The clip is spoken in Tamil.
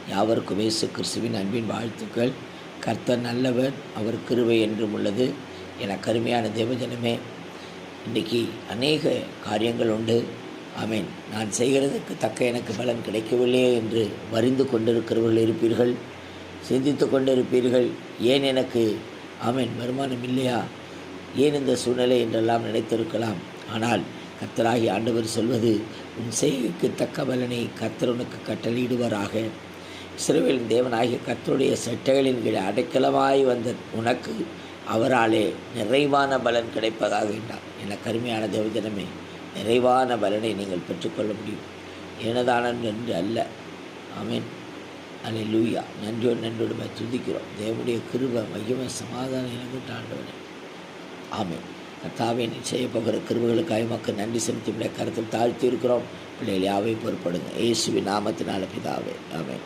யாவருக்கும் இயேசு கிறிஸ்துவின் அன்பின் வாழ்த்துக்கள். கர்த்தர் நல்லவர், அவர் கிருபை என்றும் உள்ளது. என கருமையான தேவஜனமே, இன்றைக்கி அநேக காரியங்கள் உண்டு. ஆமேன். நான் செய்கிறதுக்கு தக்க எனக்கு பலன் கிடைக்கவில்லையே என்று வரிந்து கொண்டிருக்கிறவர்கள் இருப்பீர்கள், சிந்தித்து கொண்டிருப்பீர்கள். ஏன் எனக்கு ஆமேன் வருமானம் இல்லையா, ஏன் இந்த சூழ்நிலை என்றெல்லாம் நினைத்திருக்கலாம். ஆனால் கர்த்தராகி ஆண்டவர் சொல்வது, உன் செய்கைக்கு தக்க பலனை கர்த்தர் உனக்கு கட்டளையிடுவாராக. இஸ்ரவேலின் தேவனாகிய கர்த்தருடைய சட்டைகளின் கீழ் அடைக்கலமாய் வந்த உனக்கு அவராலே நிறைவான பலன் கிடைப்பதாக வேண்டாம். என கருமையான தேவஜனமே, நிறைவான பலனை நீங்கள் பெற்றுக்கொள்ள முடியும். ஏனதானம் என்று அல்ல. ஆமேன். அல்லேலூயா. நன்றியோடு துதிக்கிறோம். தேவனுடைய கிருபை மகிமை சமாதானம் இழந்துட்டு ஆண்டவனே. ஆமேன். கர்த்தாவே, நீ செய்ய போகிற கிருபைகளுக்காக மக்கள் நன்றி செலுத்தி கருத்தில் தாழ்த்தி இருக்கிறோம். பிள்ளைகள் யாவையும் பொறுப்படுங்க. இயேசுவின் நாமத்தினால பிதாவே. ஆமேன்.